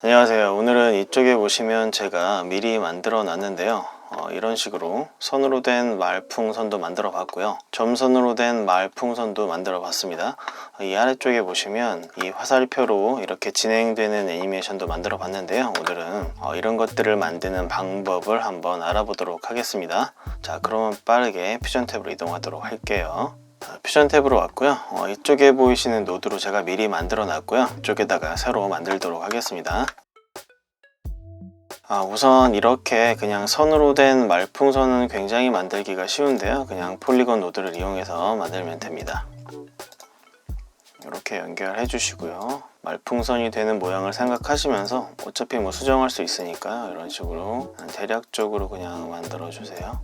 안녕하세요. 오늘은 이쪽에 보시면 제가 미리 만들어 놨는데요. 이런 식으로 선으로 된 말풍선도 만들어 봤고요. 점선으로 된 말풍선도 만들어 봤습니다. 이 아래쪽에 보시면 이 화살표로 이렇게 진행되는 애니메이션도 만들어 봤는데요. 오늘은 이런 것들을 만드는 방법을 한번 알아보도록 하겠습니다. 자, 그러면 빠르게 퓨전 탭으로 이동하도록 할게요. 퓨전 탭으로 왔고요. 이쪽에 보이시는 노드로 제가 미리 만들어 놨고요. 이쪽에다가 새로 만들도록 하겠습니다. 우선 이렇게 그냥 선으로 된 말풍선은 굉장히 만들기가 쉬운데요. 그냥 폴리곤 노드를 이용해서 만들면 됩니다. 이렇게 연결해 주시고요. 말풍선이 되는 모양을 생각하시면서 어차피 뭐 수정할 수 있으니까 이런 식으로 대략적으로 그냥 만들어 주세요.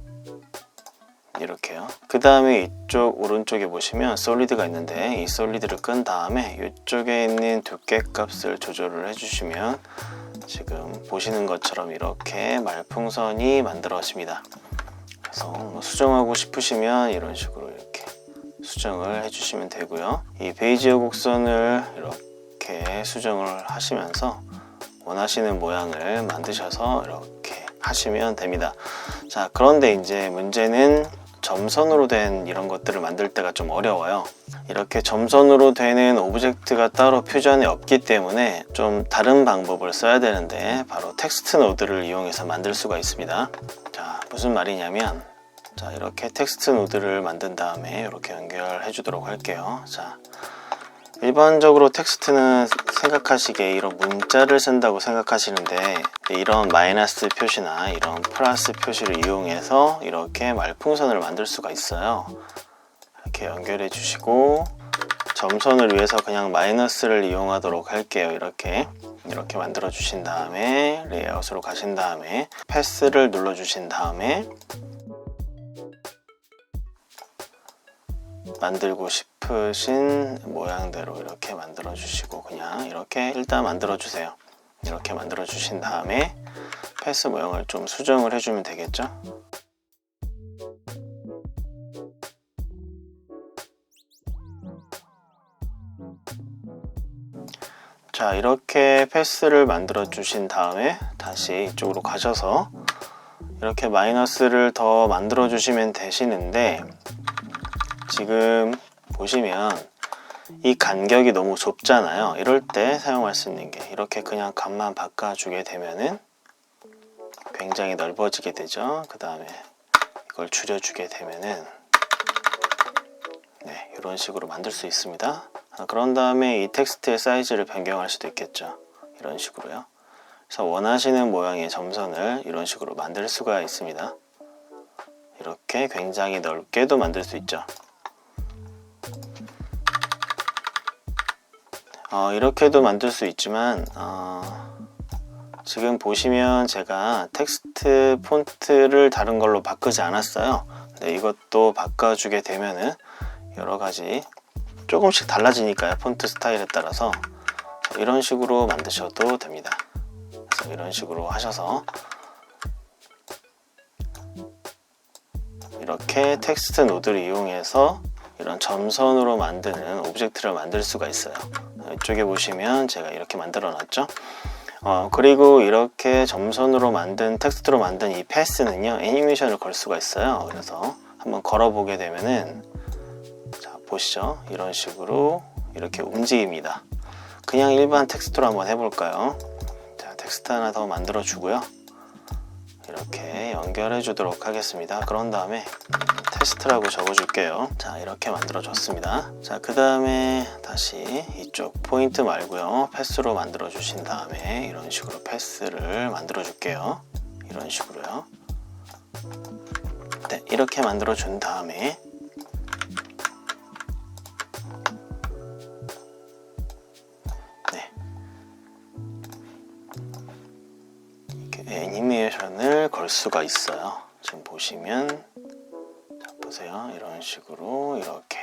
이렇게요. 그 다음에 이쪽 오른쪽에 보시면 솔리드가 있는데 이 솔리드를 끈 다음에 이쪽에 있는 두께 값을 조절을 해주시면 지금 보시는 것처럼 이렇게 말풍선이 만들어집니다. 그래서 뭐 수정하고 싶으시면 이런 식으로 이렇게 수정을 해주시면 되고요. 이 베이지어 곡선을 이렇게 수정을 하시면서 원하시는 모양을 만드셔서 이렇게 하시면 됩니다. 자, 그런데 이제 문제는 점선으로 된 이런 것들을 만들 때가 좀 어려워요. 이렇게 점선으로 되는 오브젝트가 따로 퓨전에 없기 때문에 좀 다른 방법을 써야 되는데 바로 텍스트 노드를 이용해서 만들 수가 있습니다. 자, 무슨 말이냐면 자, 이렇게 텍스트 노드를 만든 다음에 이렇게 연결해 주도록 할게요. 자, 일반적으로 텍스트는 생각하시기에 이런 문자를 쓴다고 생각하시는데 이런 마이너스 표시나 이런 플러스 표시를 이용해서 이렇게 말풍선을 만들 수가 있어요. 이렇게 연결해 주시고 점선을 위해서 그냥 마이너스를 이용하도록 할게요. 이렇게 만들어 주신 다음에 레이아웃으로 가신 다음에 패스를 눌러 주신 다음에 만들고 싶으신 모양대로 이렇게 만들어 주시고 그냥 이렇게 일단 만들어 주세요. 이렇게 만들어 주신 다음에 패스 모양을 좀 수정을 해주면 되겠죠. 자, 이렇게 패스를 만들어 주신 다음에 다시 이쪽으로 가셔서 이렇게 마이너스를 더 만들어 주시면 되시는데 지금 보시면 이 간격이 너무 좁잖아요. 이럴 때 사용할 수 있는 게 이렇게 그냥 값만 바꿔주게 되면은 굉장히 넓어지게 되죠. 그 다음에 이걸 줄여주게 되면은 네, 이런 식으로 만들 수 있습니다. 그런 다음에 이 텍스트의 사이즈를 변경할 수도 있겠죠. 이런 식으로요. 그래서 원하시는 모양의 점선을 이런 식으로 만들 수가 있습니다. 이렇게 굉장히 넓게도 만들 수 있죠. 이렇게도 만들 수 있지만 지금 보시면 제가 텍스트 폰트를 다른 걸로 바꾸지 않았어요. 근데 이것도 바꿔주게 되면은 여러가지 조금씩 달라지니까요. 폰트 스타일에 따라서 이런 식으로 만드셔도 됩니다. 그래서 이런 식으로 하셔서 이렇게 텍스트 노드를 이용해서 이런 점선으로 만드는 오브젝트를 만들 수가 있어요. 이쪽에 보시면 제가 이렇게 만들어 놨죠. 그리고 이렇게 점선으로 만든 텍스트로 만든 이 패스는요 애니메이션을 걸 수가 있어요. 그래서 한번 걸어 보게 되면은 자, 보시죠. 이런 식으로 이렇게 움직입니다. 그냥 일반 텍스트로 한번 해볼까요? 자, 텍스트 하나 더 만들어 주고요. 이렇게 연결해 주도록 하겠습니다. 그런 다음에 테스트라고 적어 줄게요. 자, 이렇게 만들어 줬습니다. 자, 그 다음에 다시 이쪽 포인트 말고요 패스로 만들어 주신 다음에 이런 식으로 패스를 만들어 줄게요. 이런 식으로요. 네, 이렇게 만들어 준 다음에 네, 이렇게 애니메이션을 걸 수가 있어요. 지금 보시면 자, 보세요. 이런 식으로 이렇게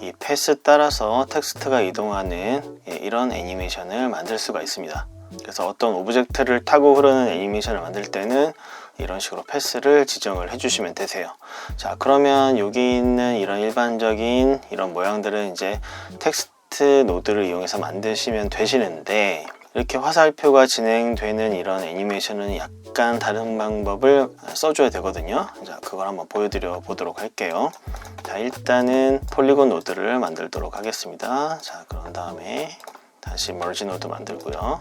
이 패스 따라서 텍스트가 이동하는 이런 애니메이션을 만들 수가 있습니다. 그래서 어떤 오브젝트를 타고 흐르는 애니메이션을 만들 때는 이런 식으로 패스를 지정을 해주시면 되세요. 자, 그러면 여기 있는 이런 일반적인 이런 모양들은 이제 텍스트 노드를 이용해서 만드시면 되시는데, 이렇게 화살표가 진행되는 이런 애니메이션은 약간 다른 방법을 써줘야 되거든요. 자, 그걸 한번 보여드려 보도록 할게요. 자, 일단은 폴리곤 노드를 만들도록 하겠습니다. 자, 그런 다음에 다시 머지 노드 만들고요.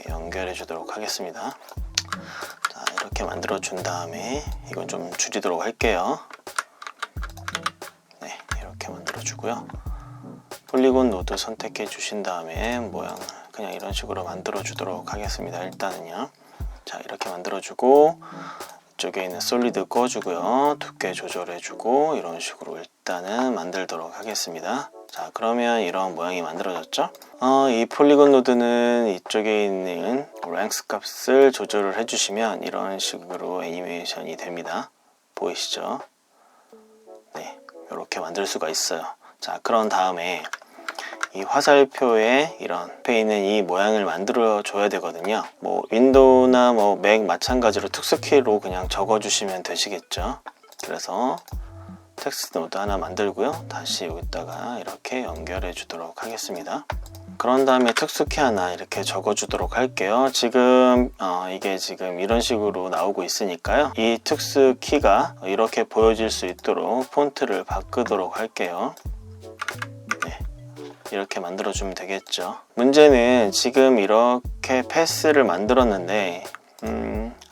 연결해 주도록 하겠습니다. 자, 이렇게 만들어 준 다음에 이건 좀 줄이도록 할게요. 네, 이렇게 만들어 주고요. 폴리곤 노드 선택해 주신 다음에 모양을 그냥 이런 식으로 만들어 주도록 하겠습니다. 일단은요. 자, 이렇게 만들어 주고 이쪽에 있는 솔리드 꺼 주고요. 두께 조절해 주고 이런 식으로 일단은 만들도록 하겠습니다. 자, 그러면 이런 모양이 만들어졌죠? 이 폴리곤 노드는 이쪽에 있는 랭스 값을 조절을 해주시면 이런 식으로 애니메이션이 됩니다. 보이시죠? 네, 이렇게 만들 수가 있어요. 자, 그런 다음에 이 화살표에 이런 옆에 있는 이 모양을 만들어 줘야 되거든요. 뭐 윈도우나 뭐 맥 마찬가지로 특수키로 그냥 적어 주시면 되시겠죠. 그래서 텍스트 노드 하나 만들고요. 다시 여기다가 이렇게 연결해 주도록 하겠습니다. 그런 다음에 특수키 하나 이렇게 적어 주도록 할게요. 지금 이게 지금 이런 식으로 나오고 있으니까요. 이 특수키가 이렇게 보여질 수 있도록 폰트를 바꾸도록 할게요. 이렇게 만들어주면 되겠죠. 문제는 지금 이렇게 패스를 만들었는데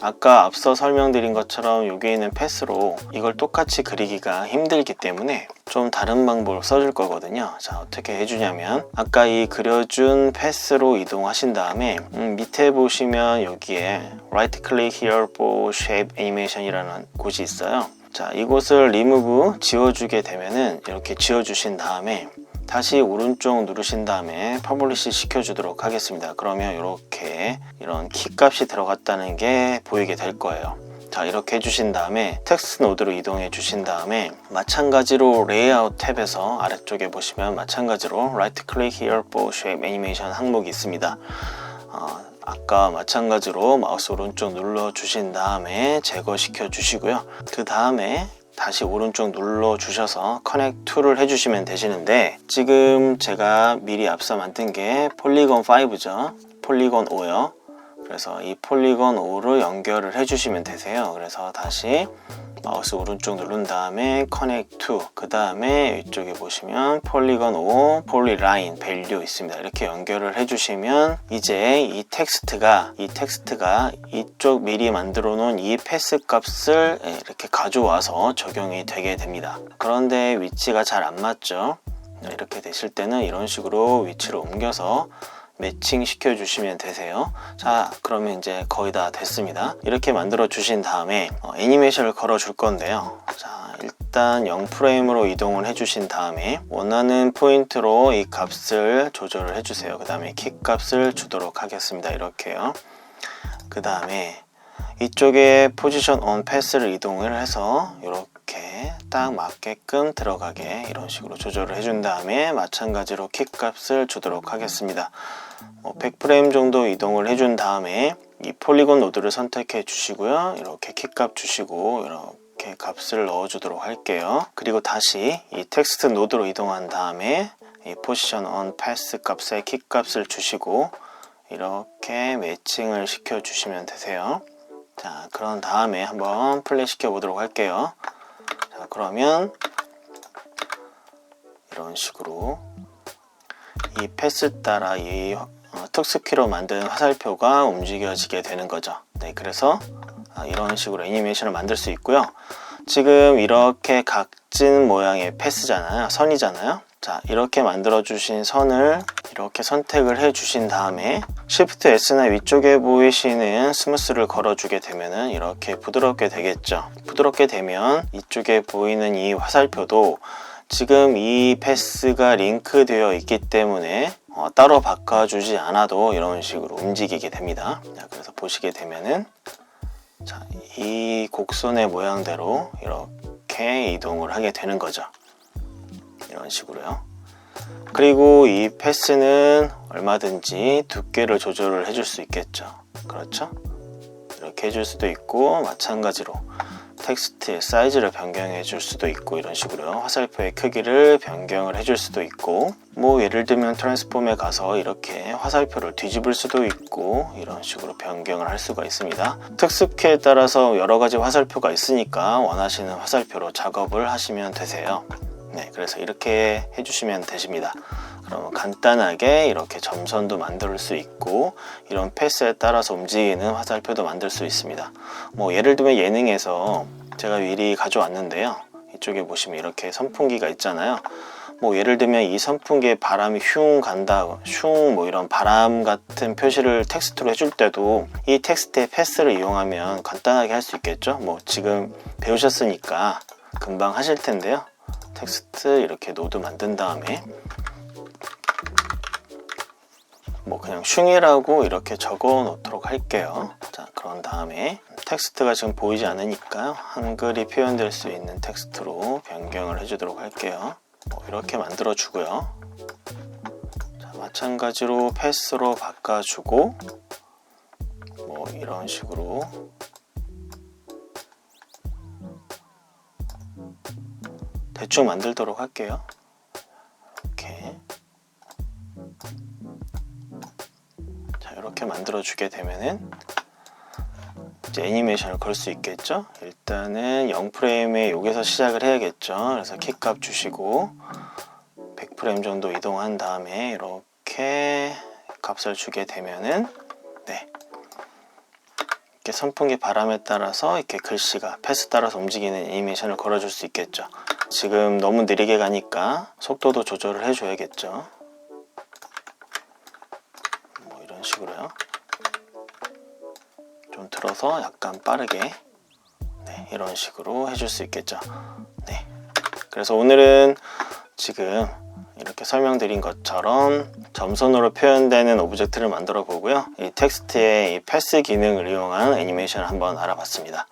아까 앞서 설명드린 것처럼 여기 있는 패스로 이걸 똑같이 그리기가 힘들기 때문에 좀 다른 방법을 써줄 거거든요. 자, 어떻게 해주냐면 아까 이 그려준 패스로 이동하신 다음에 밑에 보시면 여기에 right click here for shape animation 이라는 곳이 있어요. 자, 이곳을 remove 지워주게 되면은 이렇게 지워주신 다음에 다시 오른쪽 누르신 다음에 퍼블리시 시켜주도록 하겠습니다. 그러면 이렇게 이런 키 값이 들어갔다는 게 보이게 될 거예요. 자, 이렇게 해주신 다음에 텍스트 노드로 이동해 주신 다음에 마찬가지로 레이아웃 탭에서 아래쪽에 보시면 마찬가지로 right click here for shape animation 항목이 있습니다. 아까 마찬가지로 마우스 오른쪽 눌러 주신 다음에 제거시켜 주시고요. 그 다음에 다시 오른쪽 눌러 주셔서 커넥트 to를 해주시면 되시는데, 지금 제가 미리 앞서 만든 게 폴리곤 5죠. 폴리곤 5요. 그래서 이 폴리곤 5를 연결을 해주시면 되세요. 그래서 다시 마우스 오른쪽 누른 다음에 커넥트 to, 그 다음에 이쪽에 보시면 폴리곤 5 폴리라인 밸류 있습니다. 이렇게 연결을 해주시면 이제 이 텍스트가 이쪽 미리 만들어 놓은 이 패스 값을 이렇게 가져와서 적용이 되게 됩니다. 그런데 위치가 잘 안 맞죠? 이렇게 되실 때는 이런 식으로 위치를 옮겨서 매칭 시켜 주시면 되세요. 자, 그러면 이제 거의 다 됐습니다. 이렇게 만들어 주신 다음에 애니메이션을 걸어 줄 건데요. 자, 일단 0프레임으로 이동을 해 주신 다음에 원하는 포인트로 이 값을 조절을 해 주세요. 그 다음에 키 값을 주도록 하겠습니다. 이렇게요. 그 다음에 이쪽에 포지션 on 패스를 이동을 해서 이렇게 딱 맞게끔 들어가게 이런 식으로 조절을 해준 다음에 마찬가지로 키 값을 주도록 하겠습니다. 100프레임 정도 이동을 해준 다음에 이 폴리곤 노드를 선택해 주시고요. 이렇게 키 값 주시고 이렇게 값을 넣어 주도록 할게요. 그리고 다시 이 텍스트 노드로 이동한 다음에 이 포지션 on 패스 값에 키 값을 주시고 이렇게 매칭을 시켜 주시면 되세요. 자, 그런 다음에 한번 플레이 시켜 보도록 할게요. 자, 그러면 이런 식으로 이 패스 따라 이 특수키로 만든 화살표가 움직여지게 되는 거죠. 네, 그래서 이런 식으로 애니메이션을 만들 수 있고요. 지금 이렇게 각진 모양의 패스잖아요. 선이잖아요. 자, 이렇게 만들어 주신 선을 이렇게 선택을 해 주신 다음에 Shift S나 위쪽에 보이시는 스무스를 걸어 주게 되면은 이렇게 부드럽게 되겠죠. 부드럽게 되면 이쪽에 보이는 이 화살표도 지금 이 패스가 링크되어 있기 때문에 따로 바꿔주지 않아도 이런 식으로 움직이게 됩니다. 자, 그래서 보시게 되면은 자, 이 곡선의 모양대로 이렇게 이동을 하게 되는 거죠. 이런 식으로요. 그리고 이 패스는 얼마든지 두께를 조절을 해줄 수 있겠죠. 그렇죠? 이렇게 해줄 수도 있고, 마찬가지로 텍스트의 사이즈를 변경해 줄 수도 있고, 이런 식으로요. 화살표의 크기를 변경을 해줄 수도 있고, 뭐 예를 들면 트랜스폼에 가서 이렇게 화살표를 뒤집을 수도 있고, 이런 식으로 변경을 할 수가 있습니다. 특수키에 따라서 여러 가지 화살표가 있으니까 원하시는 화살표로 작업을 하시면 되세요. 네, 그래서 이렇게 해주시면 되십니다. 그러면 간단하게 이렇게 점선도 만들 수 있고, 이런 패스에 따라서 움직이는 화살표도 만들 수 있습니다. 뭐 예를 들면 예능에서 제가 미리 가져왔는데요. 이쪽에 보시면 이렇게 선풍기가 있잖아요. 뭐 예를 들면 이 선풍기에 바람이 슝 간다, 슝 뭐 이런 바람 같은 표시를 텍스트로 해줄 때도 이 텍스트의 패스를 이용하면 간단하게 할 수 있겠죠. 뭐 지금 배우셨으니까 금방 하실 텐데요. 텍스트 이렇게 노드 만든 다음에 뭐 그냥 슝이라고 이렇게 적어 놓도록 할게요. 자, 그런 다음에 텍스트가 지금 보이지 않으니까 한글이 표현될 수 있는 텍스트로 변경을 해주도록 할게요. 뭐 이렇게 만들어 주고요. 자, 마찬가지로 패스로 바꿔주고, 뭐 이런 식으로 대충 만들도록 할게요. 이렇게. 자, 이렇게 만들어 주게 되면은 이제 애니메이션을 걸 수 있겠죠. 일단은 0프레임에 여기서 시작을 해야겠죠. 그래서 키값 주시고 100프레임 정도 이동한 다음에 이렇게 값을 주게 되면은, 네, 이렇게 선풍기 바람에 따라서 이렇게 글씨가 패스 따라서 움직이는 애니메이션을 걸어줄 수 있겠죠. 지금 너무 느리게 가니까 속도도 조절을 해줘야겠죠. 뭐 이런 식으로요. 좀 들어서 약간 빠르게, 네, 이런 식으로 해줄 수 있겠죠. 네, 그래서 오늘은 지금 이렇게 설명드린 것처럼 점선으로 표현되는 오브젝트를 만들어 보고요. 이 텍스트의 이 패스 기능을 이용한 애니메이션을 한번 알아봤습니다.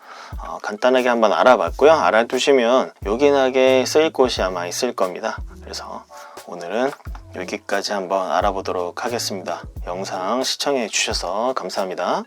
간단하게 한번 알아봤고요. 알아두시면 요긴하게 쓰일 곳이 아마 있을 겁니다. 그래서 오늘은 여기까지 한번 알아보도록 하겠습니다. 영상 시청해 주셔서 감사합니다.